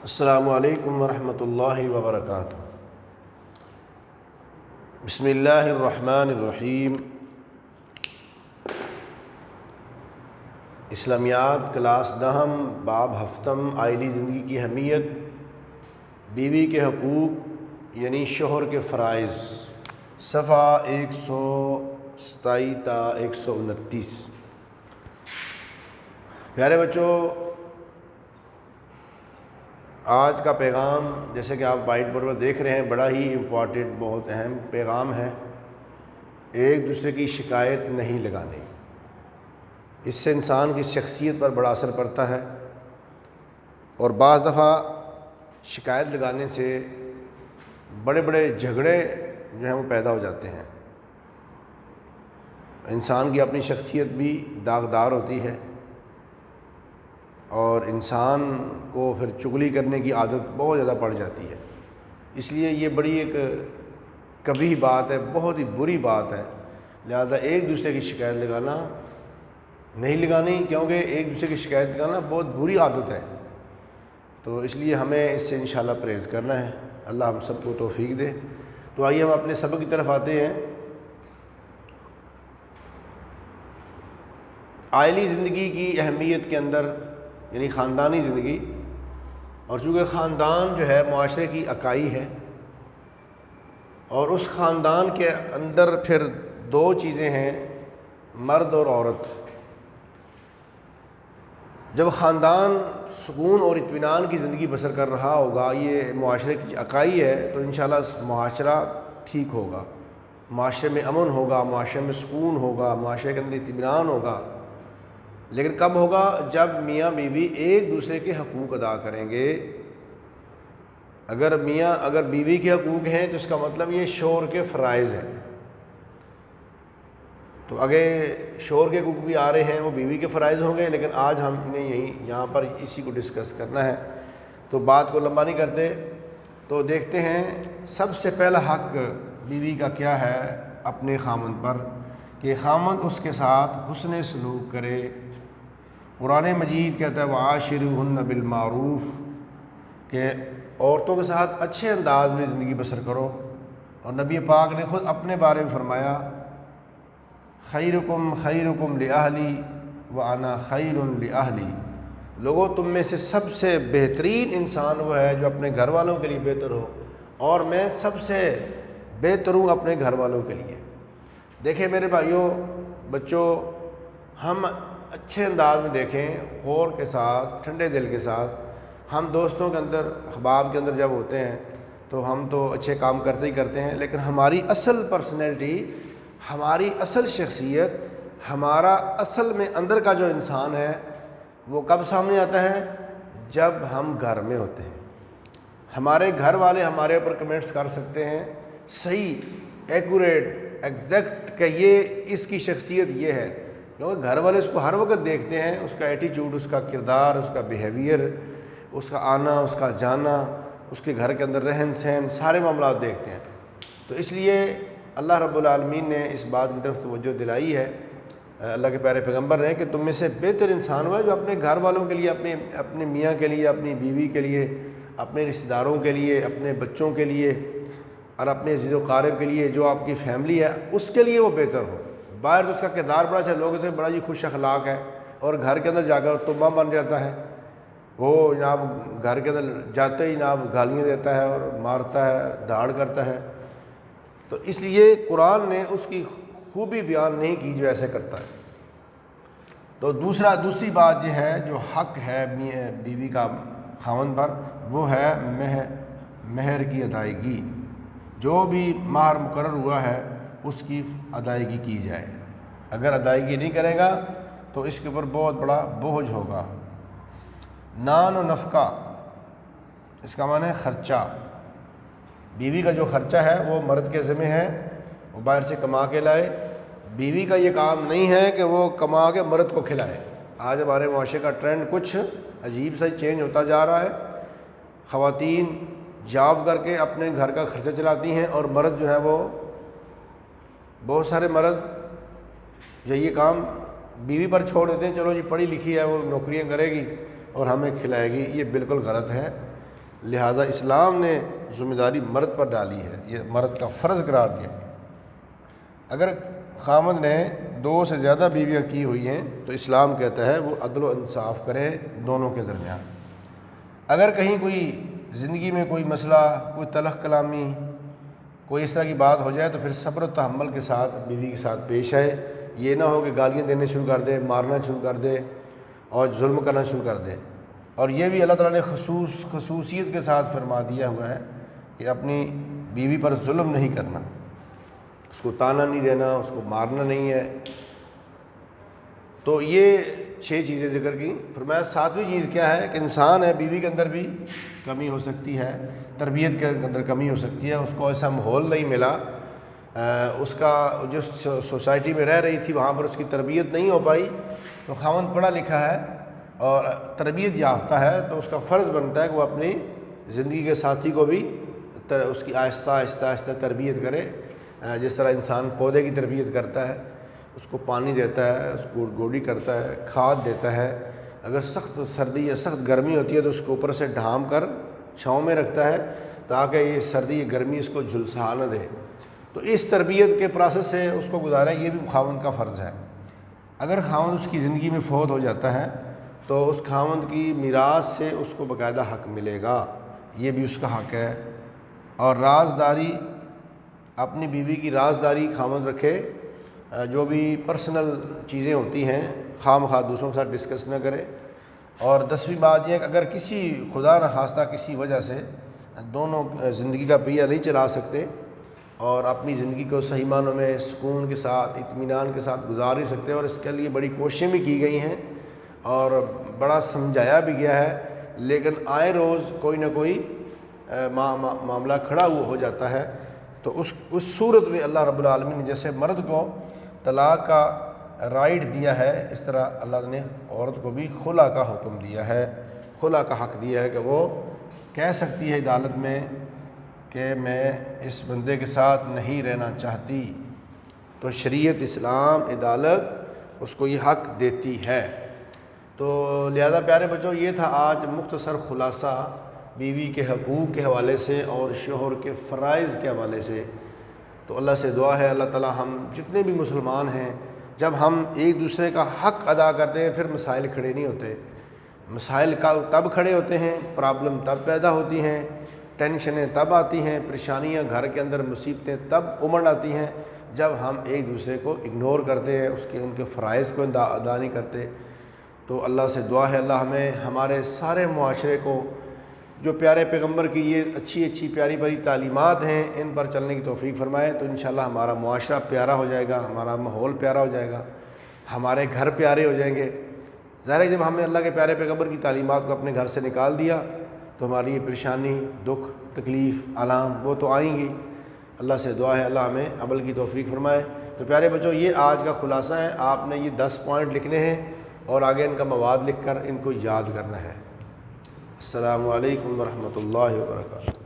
السلام علیکم ورحمۃ اللہ وبرکاتہ۔ بسم اللہ الرحمن الرحیم۔ اسلامیات کلاس دہم باب ہفتم آئلی زندگی کی اہمیت، بیوی کے حقوق یعنی شوہر کے فرائض، صفحہ 127 تا 129۔ پیارے بچوں، آج کا پیغام جیسے کہ آپ وائٹ بورڈ پر دیکھ رہے ہیں بڑا ہی امپورٹنٹ، بہت اہم پیغام ہے۔ ایک دوسرے کی شکایت نہیں لگانی، اس سے انسان کی شخصیت پر بڑا اثر پڑتا ہے، اور بعض دفعہ شکایت لگانے سے بڑے بڑے جھگڑے جو ہیں وہ پیدا ہو جاتے ہیں۔ انسان کی اپنی شخصیت بھی داغدار ہوتی ہے، اور انسان کو پھر چغلی کرنے کی عادت بہت زیادہ پڑ جاتی ہے۔ اس لیے یہ بڑی ایک قبیح بات ہے، بہت ہی بری بات ہے۔ لہذا ایک دوسرے کی شکایت لگانا نہیں لگانی، کیونکہ ایک دوسرے کی شکایت لگانا بہت بری عادت ہے۔ تو اس لیے ہمیں اس سے انشاءاللہ پرہیز کرنا ہے۔ اللہ ہم سب کو توفیق دے۔ تو آئیے ہم اپنے سبق کی طرف آتے ہیں۔ عائلی زندگی کی اہمیت کے اندر یعنی خاندانی زندگی، اور چونکہ خاندان جو ہے معاشرے کی اکائی ہے، اور اس خاندان کے اندر پھر دو چیزیں ہیں، مرد اور عورت۔ جب خاندان سکون اور اطمینان کی زندگی بسر کر رہا ہوگا، یہ معاشرے کی اکائی ہے، تو انشاءاللہ معاشرہ ٹھیک ہوگا، معاشرے میں امن ہوگا، معاشرے میں سکون ہوگا، معاشرے کے اندر اطمینان ہوگا۔ لیکن کب ہوگا؟ جب میاں بیوی ایک دوسرے کے حقوق ادا کریں گے۔ اگر بیوی کے حقوق ہیں تو اس کا مطلب یہ شوہر کے فرائض ہیں۔ تو اگر شوہر کے حقوق بھی آ رہے ہیں، وہ بیوی کے فرائض ہوں گے، لیکن آج ہم نے یہاں پر اسی کو ڈسکس کرنا ہے۔ تو بات کو لمبا نہیں کرتے، تو دیکھتے ہیں سب سے پہلا حق بیوی کا کیا ہے اپنے خامند پر، کہ خامند اس کے ساتھ حسن سلوک کرے۔ قرآن مجید کہتا ہے وعاشروہن بالمعروف، کہ عورتوں کے ساتھ اچھے انداز میں زندگی بسر کرو۔ اور نبی پاک نے خود اپنے بارے میں فرمایا خیرکم خیرکم لأہلی وانا خیر لأہلی، لوگوں تم میں سے سب سے بہترین انسان وہ ہے جو اپنے گھر والوں کے لیے بہتر ہو، اور میں سب سے بہتر ہوں اپنے گھر والوں کے لیے۔ دیکھیں میرے بھائیوں بچوں، ہم اچھے انداز میں دیکھیں، غور کے ساتھ، ٹھنڈے دل کے ساتھ، ہم دوستوں کے اندر، احباب کے اندر جب ہوتے ہیں تو ہم تو اچھے کام کرتے ہی کرتے ہیں، لیکن ہماری اصل پرسنالٹی، ہماری اصل شخصیت، ہمارا اصل میں اندر کا جو انسان ہے وہ کب سامنے آتا ہے؟ جب ہم گھر میں ہوتے ہیں۔ ہمارے گھر والے ہمارے اوپر کمنٹس کر سکتے ہیں، صحیح، ایکوریٹ، ایگزیکٹ، کہ یہ اس کی شخصیت یہ ہے، کیونکہ گھر والے اس کو ہر وقت دیکھتے ہیں، اس کا ایٹیچیوڈ، اس کا کردار، اس کا بیہیویئر، اس کا آنا، اس کا جانا، اس کے گھر کے اندر رہن سہن، سارے معاملات دیکھتے ہیں۔ تو اس لیے اللہ رب العالمین نے اس بات کی طرف توجہ دلائی ہے، اللہ کے پیارے پیغمبر نے، کہ تم میں سے بہتر انسان وہ ہے جو اپنے گھر والوں کے لیے، اپنے میاں کے لیے، اپنی بیوی کے لیے، اپنے رشتہ داروں کے لیے، اپنے بچوں کے لیے، اور اپنے عزیز و قارب کے لیے، جو آپ کی فیملی ہے اس کے لیے وہ بہتر ہو۔ باہر تو اس کا کردار بڑا اچھا، لوگ اسے بڑا ہی خوش اخلاق ہے، اور گھر کے اندر جا کر تباہ بن جاتا ہے۔ وہ جناب گھر کے اندر جاتے ہی جناب گالیاں دیتا ہے اور مارتا ہے، دھاڑ کرتا ہے۔ تو اس لیے قرآن نے اس کی خوبی بیان نہیں کی جو ایسے کرتا ہے۔ تو دوسری بات یہ ہے جو حق ہے بیوی کا خاوند پر، وہ ہے مہر کی ادائیگی۔ جو بھی مہر مقرر ہوا ہے اس کی ادائیگی کی جائے۔ اگر ادائیگی نہیں کرے گا تو اس کے اوپر بہت بڑا بوجھ ہوگا۔ نان و نفقہ، اس کا معنی ہے خرچہ۔ بیوی کا جو خرچہ ہے وہ مرد کے ذمہ ہے، وہ باہر سے کما کے لائے۔ بیوی کا یہ کام نہیں ہے کہ وہ کما کے مرد کو کھلائے۔ آج ہمارے معاشرے کا ٹرینڈ کچھ عجیب سا چینج ہوتا جا رہا ہے۔ خواتین جاب کر کے اپنے گھر کا خرچہ چلاتی ہیں، اور مرد جو ہے وہ، بہت سارے مرد یہ کام بیوی پر چھوڑ دیتے ہیں، چلو جی پڑھی لکھی ہے وہ نوکریاں کرے گی اور ہمیں کھلائے گی۔ یہ بالکل غلط ہے۔ لہذا اسلام نے ذمہ داری مرد پر ڈالی ہے، یہ مرد کا فرض قرار دیا گیا۔ اگر خاوند نے 2 سے زیادہ بیویاں کی ہوئی ہیں تو اسلام کہتا ہے وہ عدل و انصاف کرے دونوں کے درمیان۔ اگر کہیں کوئی زندگی میں کوئی مسئلہ، کوئی تلخ کلامی، کوئی اس طرح کی بات ہو جائے تو پھر صبر و تحمل کے ساتھ بیوی کے ساتھ پیش آئے، یہ نہ ہو کہ گالیاں دینے شروع کر دے، مارنا شروع کر دے اور ظلم کرنا شروع کر دے۔ اور یہ بھی اللہ تعالیٰ نے خصوصیت کے ساتھ فرما دیا ہوا ہے کہ اپنی بیوی پر ظلم نہیں کرنا، اس کو تانا نہیں دینا، اس کو مارنا نہیں ہے۔ تو یہ 6 چیزیں ذکر کی۔ فرمایا 7ویں چیز کیا ہے کہ انسان ہے، بیوی کے اندر بھی کمی ہو سکتی ہے، تربیت کے اندر کمی ہو سکتی ہے، اس کو ایسا ماحول نہیں ملا، اس کا جس سوسائٹی میں رہ رہی تھی وہاں پر اس کی تربیت نہیں ہو پائی۔ تو خاوند پڑھا لکھا ہے اور تربیت یافتہ ہے تو اس کا فرض بنتا ہے کہ وہ اپنی زندگی کے ساتھی کو بھی اس کی آہستہ آہستہ تربیت کرے، جس طرح انسان پودے کی تربیت کرتا ہے، اس کو پانی دیتا ہے، اس کو گوڈی کرتا ہے، کھاد دیتا ہے۔ اگر سخت سردی یا سخت گرمی ہوتی ہے تو اس کو اوپر سے ڈھانپ کر چھاؤں میں رکھتا ہے تاکہ یہ سردی یا گرمی اس کو جھلسا نہ دے۔ تو اس تربیت کے پروسیس سے اس کو گزارا، یہ بھی خاوند کا فرض ہے۔ اگر خاوند اس کی زندگی میں فوت ہو جاتا ہے تو اس خاوند کی میراث سے اس کو باقاعدہ حق ملے گا، یہ بھی اس کا حق ہے۔ اور رازداری، اپنی بیوی کی رازداری خاوند رکھے، جو بھی پرسنل چیزیں ہوتی ہیں خواہ مخواہ دوسروں کے ساتھ ڈسکس نہ کرے۔ اور 10ویں بات یہ ہے کہ اگر کسی خدا نخواستہ کسی وجہ سے دونوں زندگی کا پہیہ نہیں چلا سکتے اور اپنی زندگی کو صحیح معنوں میں سکون کے ساتھ اطمینان کے ساتھ گزار نہیں سکتے، اور اس کے لیے بڑی کوششیں بھی کی گئی ہیں اور بڑا سمجھایا بھی گیا ہے، لیکن آئے روز کوئی نہ کوئی معاملہ کھڑا ہوا ہو جاتا ہے، تو اس صورت میں اللہ رب العالمین نے جیسے مرد کو طلاق کا رائٹ دیا ہے، اس طرح اللہ نے عورت کو بھی خلا کا حکم دیا ہے، خلا کا حق دیا ہے کہ وہ کہہ سکتی ہے عدالت میں کہ میں اس بندے کے ساتھ نہیں رہنا چاہتی۔ تو شریعت اسلام عدالت اس کو یہ حق دیتی ہے۔ تو لہذا پیارے بچوں، یہ تھا آج مختصر خلاصہ بیوی کے حقوق کے حوالے سے اور شوہر کے فرائض کے حوالے سے۔ تو اللہ سے دعا ہے اللہ تعالی ہم جتنے بھی مسلمان ہیں، جب ہم ایک دوسرے کا حق ادا کرتے ہیں پھر مسائل کھڑے نہیں ہوتے۔ مسائل تب کھڑے ہوتے ہیں، پرابلم تب پیدا ہوتی ہیں، ٹینشنیں تب آتی ہیں، پریشانیاں گھر کے اندر مصیبتیں تب امڑ آتی ہیں جب ہم ایک دوسرے کو اگنور کرتے ہیں، ان کے فرائض کو ادا نہیں کرتے۔ تو اللہ سے دعا ہے اللہ ہمیں ہمارے سارے معاشرے کو جو پیارے پیغمبر کی یہ اچھی پیاری پیاری تعلیمات ہیں ان پر چلنے کی توفیق فرمائے، تو انشاءاللہ ہمارا معاشرہ پیارا ہو جائے گا، ہمارا ماحول پیارا ہو جائے گا، ہمارے گھر پیارے ہو جائیں گے۔ ظاہر ہے جب ہم نے اللہ کے پیارے پیغمبر کی تعلیمات کو اپنے گھر سے نکال دیا تو ہماری یہ پریشانی، دکھ، تکلیف، آلام وہ تو آئیں گی۔ اللہ سے دعا ہے اللہ ہمیں عمل کی توفیق فرمائے۔ تو پیارے بچوں، یہ آج کا خلاصہ ہے، آپ نے یہ 10 پوائنٹ لکھنے ہیں اور آگے ان کا مواد لکھ کر ان کو یاد کرنا ہے۔ السلام علیکم ورحمۃ اللہ وبرکاتہ۔